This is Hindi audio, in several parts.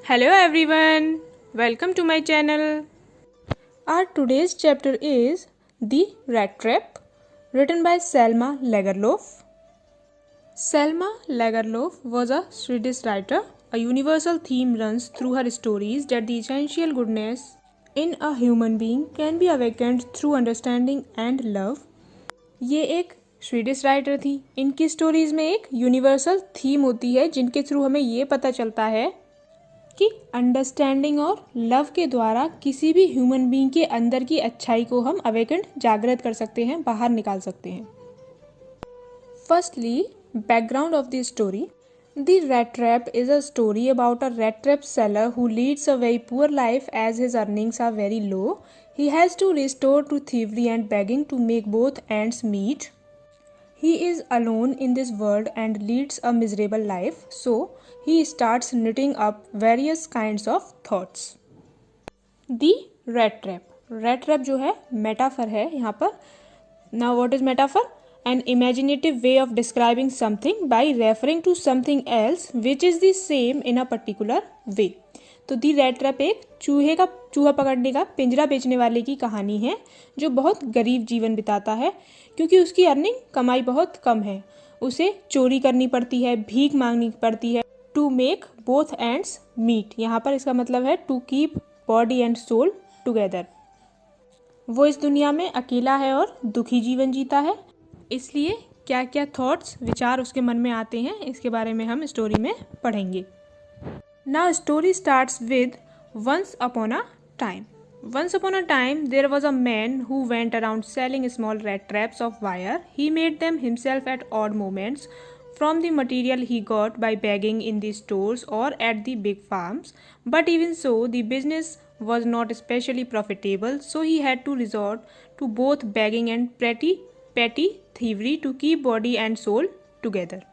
Hello everyone, welcome to my channel. Our today's chapter is The Rat Trap, written by Selma Lagerlöf. Selma Lagerlöf was a Swedish writer. A universal theme runs through her stories that the essential goodness in a human being can be awakened through understanding and love. ये एक स्वीडिश राइटर थी. इनकी स्टोरीज में एक यूनिवर्सल थीम होती है जिनके थ्रू हमें ये पता चलता है कि अंडरस्टैंडिंग और लव के द्वारा किसी भी ह्यूमन बीइंग के अंदर की अच्छाई को हम अवेकेंड जागृत कर सकते हैं, बाहर निकाल सकते हैं. Firstly, background of the story. The Rat Trap is a story about a rat trap seller who leads a very poor life as his earnings are very low. He has to resort to thievery and begging to make both ends meet. He is alone in this world and leads a miserable life, so he starts knitting up various kinds of thoughts. The Rat Trap. Rat Trap जो है मेटाफर है यहाँ पर. Now what is metaphor? An imaginative way of describing something by referring to something else which is the same in a particular way. तो दी रैट ट्रैप एक चूहा पकड़ने का पिंजरा बेचने वाले की कहानी है जो बहुत गरीब जीवन बिताता है क्योंकि उसकी अर्निंग कमाई बहुत कम है. उसे चोरी करनी पड़ती है, भीख मांगनी पड़ती है. To make both ends meet, यहाँ पर इसका मतलब है to keep body and soul together. वो इस दुनिया में अकेला है और दुखी जीवन जीता है, इसलिए क्या क्या थॉट्स विचार उसके मन में आते हैं इसके बारे में हम स्टोरी में पढ़ेंगे. Now story starts with once upon a time. Once upon a time, there was a man who went around selling small rat traps of wire. He made them himself at odd moments from the material he got by begging in the stores or at the big farms. But even so, the business was not especially profitable, so he had to resort to both begging and petty thievery to keep body and soul together.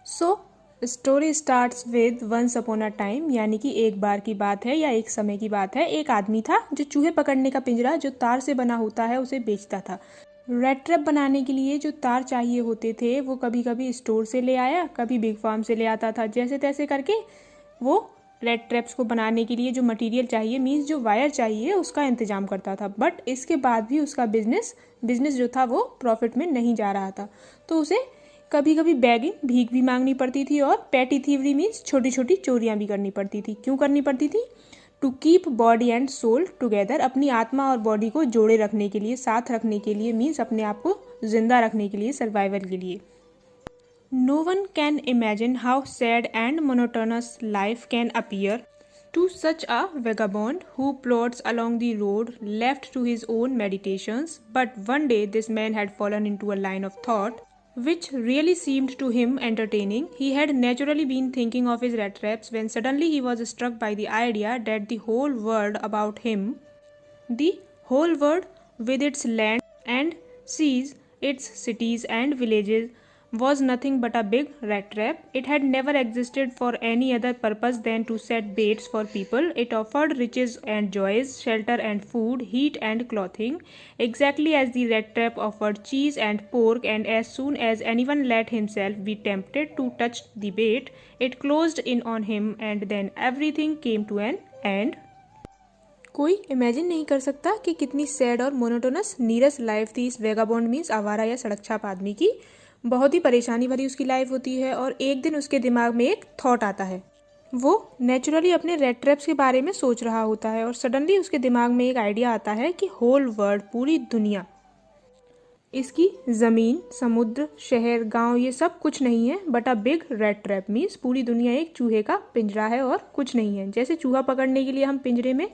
So, story starts with once upon a time, यानी कि एक बार की बात है या एक समय की बात है. एक आदमी था जो चूहे पकड़ने का पिंजरा जो तार से बना होता है उसे बेचता था. रेड ट्रैप बनाने के लिए जो तार चाहिए होते थे वो कभी कभी स्टोर से ले आया, कभी बिग फार्म से ले आता था. जैसे तैसे करके वो रेड ट्रैप्स को बनाने के लिए जो मटेरियल चाहिए मीन्स जो वायर चाहिए उसका इंतजाम करता था. बट इसके बाद भी उसका बिजनेस जो था वो प्रॉफिट में नहीं जा रहा था. तो उसे कभी कभी बेगिंग भीख भी मांगनी पड़ती थी और पैटी थीवरी मीन्स छोटी छोटी चोरियां भी करनी पड़ती थी. क्यों करनी पड़ती थी? To keep body and soul together, अपनी आत्मा और बॉडी को जोड़े रखने के लिए, साथ रखने के लिए, मीन्स अपने आप को जिंदा रखने के लिए, सर्वाइवल के लिए. No one can imagine how sad and monotonous life can appear to such a vagabond who plods along the road left to his own meditations. But one day this man had fallen into a line of thought which really seemed to him entertaining. He had naturally been thinking of his rat traps when suddenly he was struck by the idea that the whole world about him, the whole world with its land and seas, its cities and villages, was nothing but a big rat trap. It had never existed for any other purpose than to set baits for people. It offered riches and joys, shelter and food, heat and clothing, exactly as the rat trap offered cheese and pork. And as soon as anyone let himself be tempted to touch the bait, it closed in on him, and then everything came to an end. कोई इमेजिन नहीं कर सकता कि कितनी सैड और मोनोटोनस नीरस लाइफ थी इस वेगाबॉन्ड मीन्स आवारा या सड़क छाप आदमी की. बहुत ही परेशानी भरी उसकी लाइफ होती है और एक दिन उसके दिमाग में एक थॉट आता है. वो नेचुरली अपने रेड ट्रैप्स के बारे में सोच रहा होता है और सडनली उसके दिमाग में एक आइडिया आता है कि होल वर्ल्ड, पूरी दुनिया, इसकी ज़मीन, समुद्र, शहर, गांव, ये सब कुछ नहीं है but a big red trap. Means पूरी दुनिया एक चूहे का पिंजरा है और कुछ नहीं है. जैसे चूहा पकड़ने के लिए हम पिंजरे में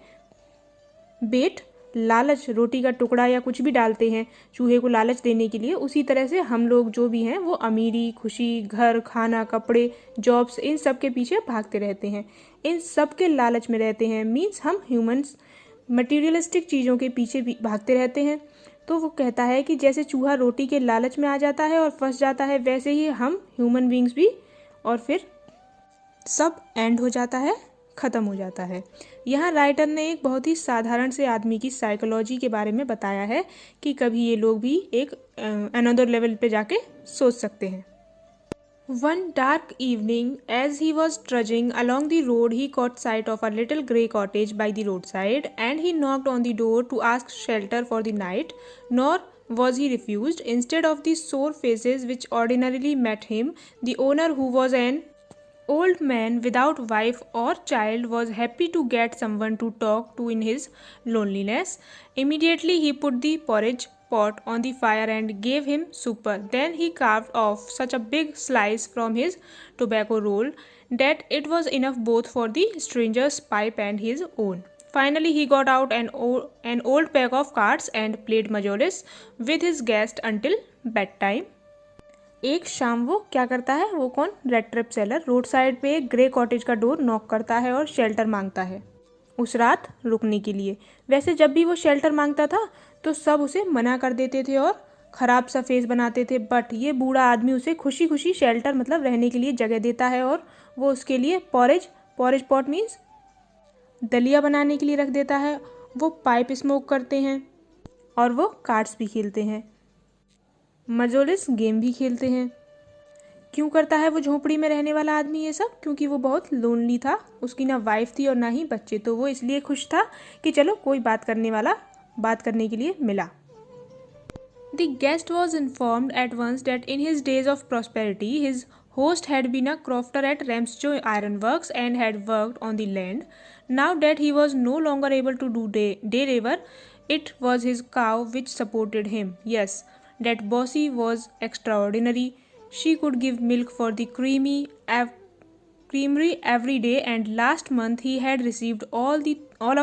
बेट, लालच, रोटी का टुकड़ा या कुछ भी डालते हैं चूहे को लालच देने के लिए, उसी तरह से हम लोग जो भी हैं वो अमीरी, खुशी, घर, खाना, कपड़े, जॉब्स, इन सब के पीछे भागते रहते हैं, इन सब के लालच में रहते हैं. मीन्स हम ह्यूमंस मटीरियलिस्टिक चीज़ों के पीछे भी भागते रहते हैं. तो वो कहता है कि जैसे चूहा रोटी के लालच में आ जाता है और फंस जाता है, वैसे ही हम ह्यूमन बींग्स भी, और फिर सब एंड हो जाता है, ख़त्म हो जाता है. यहाँ राइटर ने एक बहुत ही साधारण से आदमी की साइकोलॉजी के बारे में बताया है कि कभी ये लोग भी एक अनदर लेवल पे जाके सोच सकते हैं. One dark evening, as he was trudging along the road, he caught sight of a little grey cottage by the roadside, and he knocked on the door to ask shelter for the night. Nor was he refused. Instead of the sore faces which ordinarily met him, the owner, who was an old man without wife or child, was happy to get someone to talk to in his loneliness. Immediately he put the porridge pot on the fire and gave him supper. Then he carved off such a big slice from his tobacco roll that it was enough both for the stranger's pipe and his own. Finally, he got out an old pack of cards and played majores with his guest until bedtime. एक शाम वो क्या करता है, वो कौन, red trap seller, road side पे एक ग्रे कॉटेज का डोर नॉक करता है और शेल्टर मांगता है उस रात रुकने के लिए। वैसे जब भी वो शेल्टर मांगता था तो सब उसे मना कर देते थे और ख़राब सा फेस बनाते थे, बट ये बूढ़ा आदमी उसे खुशी खुशी शेल्टर मतलब रहने के लिए जगह देता है और वो उसके लिए पॉरेज पॉट मीन्स दलिया बनाने के लिए रख देता है। वो पाइप स्मोक करते हैं और वो कार्ड्स भी खेलते हैं, मजोलिस गेम भी खेलते हैं। क्यों करता है वो झोपड़ी में रहने वाला आदमी ये सब? क्योंकि वो बहुत लोनली था, उसकी ना वाइफ थी और ना ही बच्चे, तो वो इसलिए खुश था कि चलो कोई बात करने वाला बात करने के लिए मिला। The guest was informed at once that in his days of prosperity, his host had been a crofter at Ramsjo Ironworks and had worked on the land. Now that he was no longer able to do day labor, it was his cow which supported him. Yes, that Bossy was extraordinary. She could give milk for the creamery every day, and last month he had received all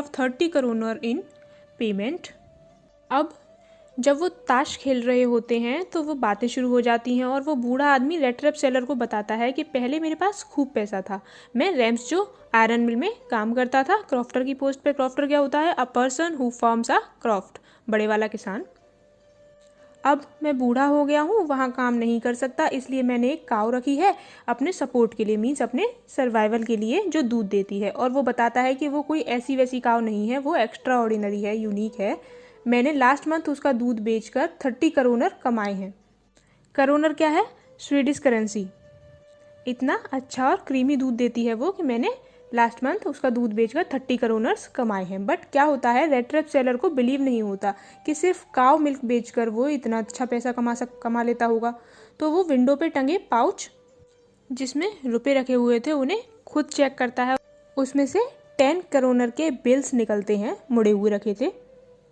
of 30 kroner in payment. अब जब वो ताश खेल रहे होते हैं तो वो बातें शुरू हो जाती हैं और वो बूढ़ा आदमी रेड ट्रैप सेलर को बताता है कि पहले मेरे पास खूब पैसा था, मैं रैम्स जो आयरन मिल में काम करता था, क्रॉफ्टर की पोस्ट पे। क्रॉफ्टर क्या होता है? A person who farms a croft, बड़े वाला किसान। अब मैं बूढ़ा हो गया हूँ, वहाँ काम नहीं कर सकता, इसलिए मैंने एक काव रखी है अपने सपोर्ट के लिए, मीन्स अपने सर्वाइवल के लिए, जो दूध देती है। और वो बताता है कि वो कोई ऐसी वैसी काव नहीं है, वो एक्स्ट्रा ऑर्डिनरी है, यूनिक है। मैंने लास्ट मंथ उसका दूध बेचकर 30 करोनर कमाए हैं। करोनर क्या है? Swedish currency. इतना अच्छा और क्रीमी दूध देती है वो कि मैंने लास्ट मंथ उसका दूध बेचकर 30 करोनर्स कमाए हैं। बट क्या होता है, रेड ट्रैप सेलर को बिलीव नहीं होता कि सिर्फ काव मिल्क बेचकर वो इतना अच्छा पैसा कमा लेता होगा। तो वो विंडो पे टंगे पाउच जिसमें रुपए रखे हुए थे उन्हें खुद चेक करता है। उसमें से 10 करोनर के बिल्स निकलते हैं, मुड़े हुए रखे थे।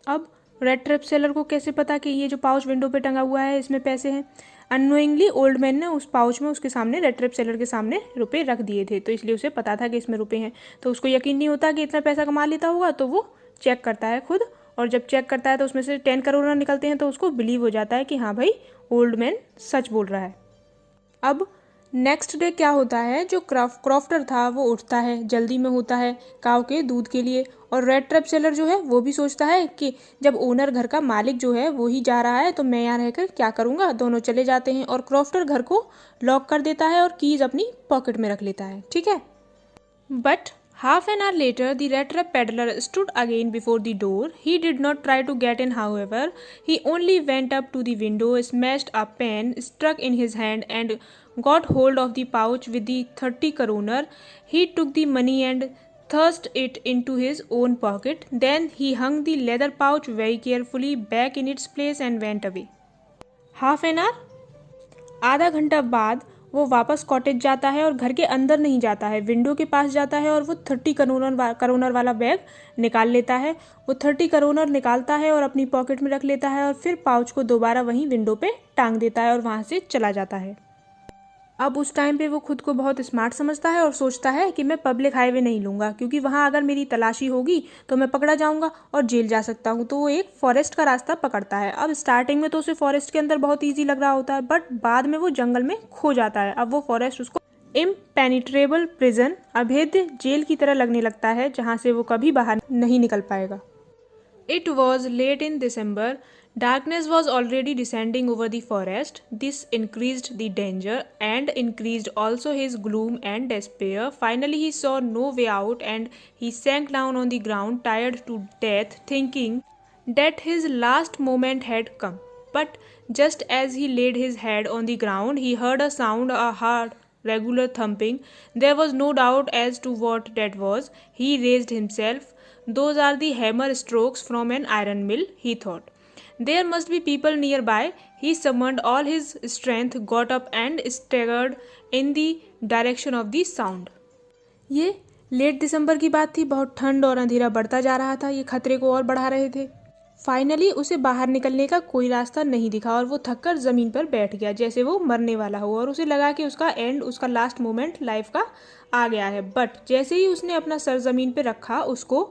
अब रेड ट्रैप सेलर को कैसे पता कि ये जो पाउच विंडो पे टंगा हुआ है इसमें पैसे हैं? अननोइंगली ओल्ड मैन ने उस पाउच में उसके सामने, रेड ट्रैप सेलर के सामने, रुपए रख दिए थे, तो इसलिए उसे पता था कि इसमें रुपए हैं। तो उसको यकीन नहीं होता कि इतना पैसा कमा लेता होगा, तो वो चेक करता है खुद, और जब चेक करता है तो उसमें से 10 करोड़ निकलते हैं, तो उसको बिलीव हो जाता है कि हाँ भाई ओल्ड मैन सच बोल रहा है। अब नेक्स्ट डे क्या होता है, जो क्रॉफ्टर था वो उठता है, जल्दी में होता है काव के दूध के लिए, और रेड ट्रैप सेलर जो है वो भी सोचता है कि जब ओनर, घर का मालिक जो है वो ही जा रहा है तो मैं यहाँ रहकर क्या करूँगा। दोनों चले जाते हैं और क्रॉफ्टर घर को लॉक कर देता है और कीज अपनी पॉकेट में रख लेता है, ठीक है। But half an hour later, the red trap peddler stood again before the door. He did not try to get in, however. He only went up to the window, smashed a pen, struck in his hand, and got hold of the pouch with the 30 koroner. He took the money and thrust it into his own pocket. Then he hung the leather pouch very carefully back in its place and went away. Half an hour? आधा घंटा बाद वो वापस कॉटेज जाता है और घर के अंदर नहीं जाता है, विंडो के पास जाता है और वो 30 करोनर वाला बैग निकाल लेता है। वो 30 करोनर निकालता है और अपनी पॉकेट में रख लेता है और फिर पाउच को दोबारा वहीं विंडो पे टांग देता है और वहाँ से चला जाता है। अब उस टाइम पे वो खुद को बहुत स्मार्ट समझता है और सोचता है कि मैं पब्लिक हाईवे नहीं लूँगा, क्योंकि वहाँ अगर मेरी तलाशी होगी तो मैं पकड़ा जाऊँगा और जेल जा सकता हूँ। तो वो एक फॉरेस्ट का रास्ता पकड़ता है। अब स्टार्टिंग में तो उसे फॉरेस्ट के अंदर बहुत ईजी लग रहा होता है, बट बाद में वो जंगल में खो जाता है। अब वो फॉरेस्ट उसको इम्पेनिट्रेबल प्रिजन, अभेद्य जेल की तरह लगने लगता है, जहाँ से वो कभी बाहर नहीं निकल पाएगा। It was late in December. Darkness was already descending over the forest. This increased the danger and increased also his gloom and despair. Finally, he saw no way out and he sank down on the ground, tired to death, thinking that his last moment had come. But just as he laid his head on the ground, he heard a sound, a hard, regular thumping. There was no doubt as to what that was. He raised himself. Those are the hammer strokes from an iron mill, he thought. There must be people nearby. He summoned all his strength, got up and staggered in the direction of the sound. ये लेट दिसंबर की बात थी। बहुत ठंड और अंधेरा बढ़ता जा रहा था। ये खतरे को और बढ़ा रहे थे। फाइनली उसे बाहर निकलने का कोई रास्ता नहीं दिखा और वो थककर ज़मीन पर बैठ गया, जैसे वो मरने वाला हो और उसे लगा कि उसका एंड, उसका लास्ट मोमेंट लाइफ का आ गया है। बट जैसे ही उसने अपना सर ज़मीन पर रखा, उसको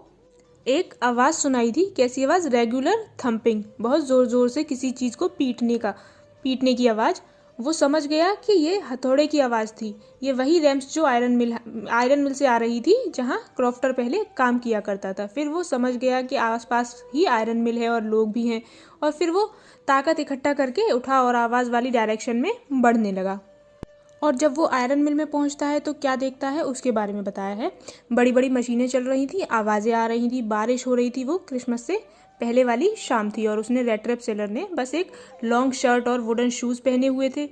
एक आवाज़ सुनाई दी। कैसी आवाज़? रेगुलर थंपिंग, बहुत ज़ोर ज़ोर से किसी चीज़ को पीटने की आवाज़। वो समझ गया कि ये हथौड़े की आवाज़ थी। ये वही रैम्स जो आयरन मिल से आ रही थी, जहाँ क्रॉफ्टर पहले काम किया करता था। फिर वो समझ गया कि आसपास ही आयरन मिल है और लोग भी हैं, और फिर वो ताकत इकट्ठा करके उठा और आवाज़ वाली डायरेक्शन में बढ़ने लगा। और जब वो आयरन मिल में पहुंचता है तो क्या देखता है, उसके बारे में बताया है। बड़ी बड़ी मशीनें चल रही थी, आवाज़ें आ रही थी, बारिश हो रही थी। वो क्रिसमस से पहले वाली शाम थी और उसने रेड ट्रैप सेलर ने बस एक लॉन्ग शर्ट और वुडन शूज़ पहने हुए थे।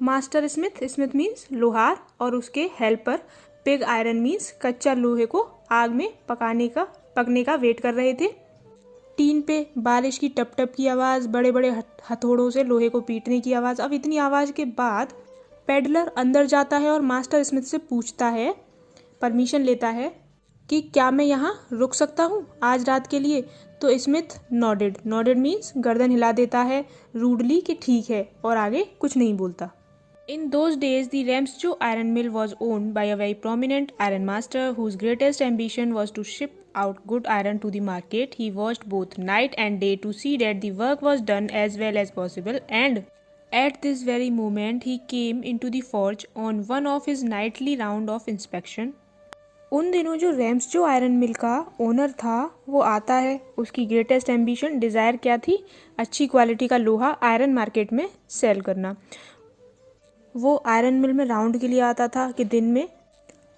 मास्टर स्मिथ मीन्स लोहार, और उसके हेल्पर पिग आयरन मीन्स कच्चा लोहे को आग में पकने का वेट कर रहे थे। टीन पे बारिश की टप टप की आवाज़, बड़े बड़े हथौड़ों से लोहे को पीटने की आवाज़। अब इतनी आवाज़ के बाद पेडलर अंदर जाता है और मास्टर स्मिथ से पूछता है, परमिशन लेता है कि क्या मैं यहाँ रुक सकता हूँ आज रात के लिए। तो स्मिथ नॉडेड मीन्स गर्दन हिला देता है रूडली कि ठीक है, और आगे कुछ नहीं बोलता। In those days, the Ramsjo iron mill was owned by a very prominent iron master whose greatest ambition was to ship out good iron to the market. He watched both night and day to see that the work was done as well as possible, and at this very moment he came into the forge on one of his nightly round of inspection. उन दिनों जो रैम्सजो आयरन मिल का ओनर था वो आता है। उसकी ग्रेटेस्ट एम्बिशन, डिज़ायर क्या थी? अच्छी क्वालिटी का लोहा आयरन मार्केट में सेल करना। वो आयरन मिल में राउंड के लिए आता था कि दिन में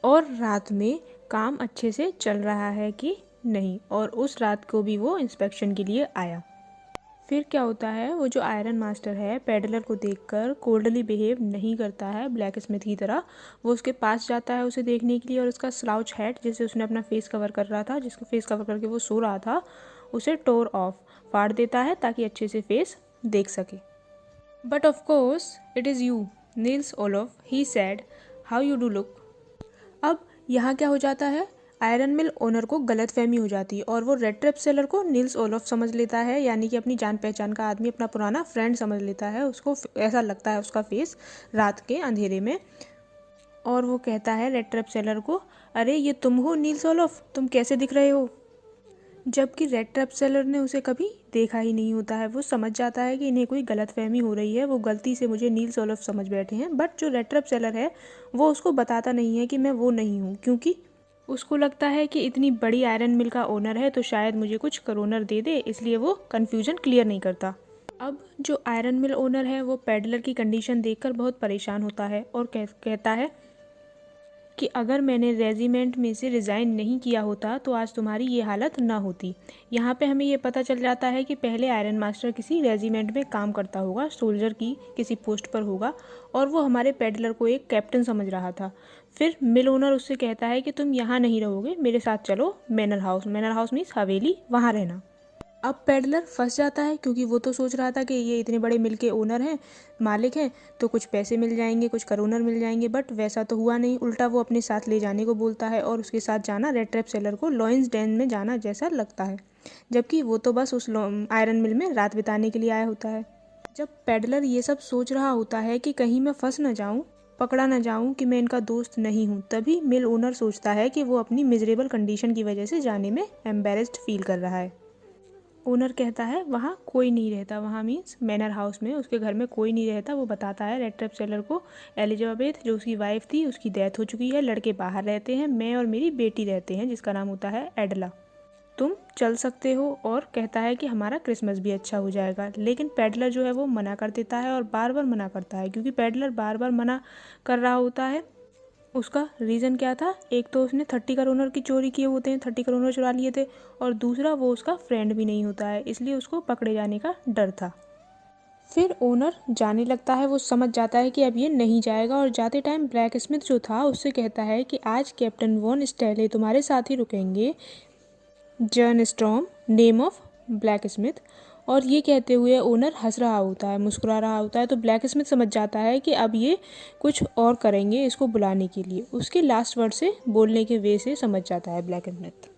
और रात में काम अच्छे से चल रहा है कि नहीं, और उस रात को भी वो इंस्पेक्शन के लिए आया। फिर क्या होता है, वो जो आयरन मास्टर है पेडलर को देखकर कोल्डली बिहेव नहीं करता है ब्लैक स्मिथ की तरह। वो उसके पास जाता है उसे देखने के लिए, और उसका स्लाउच हैट जिससे उसने अपना फेस कवर कर रहा था, जिसको फेस कवर करके वो सो रहा था, उसे टोर ऑफ, फाड़ देता है ताकि अच्छे से फेस देख सके। But of course it is you Niels Olaf, he sad, how you do look. अब यहाँ क्या हो जाता है, आयरन मिल ओनर को गलत फहमी हो जाती है और वो रेड ट्रैप सेलर को नील्स ओलोफ समझ लेता है, यानी कि अपनी जान पहचान का आदमी, अपना पुराना फ्रेंड समझ लेता है। उसको ऐसा लगता है उसका फेस रात के अंधेरे में, और वो कहता है रेड ट्रैप सेलर को, अरे ये तुम हो नील्स ओलोफ, तुम कैसे दिख रहे हो। जबकि रेड ट्रैप सेलर ने उसे कभी देखा ही नहीं होता है। वो समझ जाता है कि इन्हें कोई गलतफहमी हो रही है, वो गलती से मुझे नील्स ओलोफ समझ बैठे हैं। बट जो रेड ट्रैप सेलर है वो उसको बताता नहीं है कि मैं वो नहीं हूँ, क्योंकि उसको लगता है कि इतनी बड़ी आयरन मिल का ओनर है तो शायद मुझे कुछ करोनर दे दे, इसलिए वो कन्फ्यूजन क्लियर नहीं करता। अब जो आयरन मिल ओनर है वो पेडलर की कंडीशन देखकर बहुत परेशान होता है और कहता है कि अगर मैंने रेजिमेंट में से रिज़ाइन नहीं किया होता तो आज तुम्हारी ये हालत ना होती। यहाँ पे हमें ये पता चल जाता है कि पहले आयरन मास्टर किसी रेजिमेंट में काम करता होगा, सोल्जर की किसी पोस्ट पर होगा, और वो हमारे पेडलर को एक कैप्टन समझ रहा था। फिर मिल ओनर उससे कहता है कि तुम यहाँ नहीं रहोगे, मेरे साथ चलो मैनर हाउस मीन्स हवेली, वहाँ रहना। अब पेडलर फंस जाता है, क्योंकि वो तो सोच रहा था कि ये इतने बड़े मिल के ओनर हैं, मालिक हैं, तो कुछ पैसे मिल जाएंगे, कुछ करोनर मिल जाएंगे। बट वैसा तो हुआ नहीं, उल्टा वो अपने साथ ले जाने को बोलता है और उसके साथ जाना रेड ट्रैप सेलर को लॉयंस डेन में जाना जैसा लगता है, जबकि वो तो बस उस आयरन मिल में रात बिताने के लिए आया होता है। जब पेडलर ये सब सोच रहा होता है कि कहीं मैं फंस न जाऊँ, पकड़ा न जाऊँ कि मैं इनका दोस्त नहीं हूँ, तभी मिल ओनर सोचता है कि वो अपनी मिजरेबल कंडीशन की वजह से जाने में एम्बेरेस्ड फील कर रहा है। ओनर कहता है वहाँ कोई नहीं रहता, वहाँ मीन्स मैनर हाउस में उसके घर में कोई नहीं रहता। वो बताता है रेड ट्रैप सेलर को एलिजाबेथ जो उसकी वाइफ थी उसकी डेथ हो चुकी है, लड़के बाहर रहते हैं, मैं और मेरी बेटी रहते हैं जिसका नाम होता है एडला, तुम चल सकते हो। और कहता है कि हमारा क्रिसमस भी अच्छा हो जाएगा। लेकिन पेडलर जो है वो मना कर देता है और बार बार मना करता है, क्योंकि पेडलर बार बार मना कर रहा होता है। उसका रीज़न क्या था? एक तो उसने 30 करोनर की चोरी किए होते हैं, 30 करोनर चुरा लिए थे, और दूसरा वो उसका फ्रेंड भी नहीं होता है, इसलिए उसको पकड़े जाने का डर था। फिर ओनर जाने लगता है, वो समझ जाता है कि अब ये नहीं जाएगा, और जाते टाइम ब्लैक स्मिथ जो था उससे कहता है कि आज कैप्टन वॉन स्टैले तुम्हारे साथ ही रुकेंगे, जर्न storm name of black smith. और ये कहते हुए ओनर हंस रहा होता है, मुस्कुरा रहा होता है, तो ब्लैक स्मिथ समझ जाता है कि अब ये कुछ और करेंगे इसको बुलाने के लिए। उसके लास्ट वर्ड से बोलने के वे से समझ जाता है ब्लैक स्मिथ।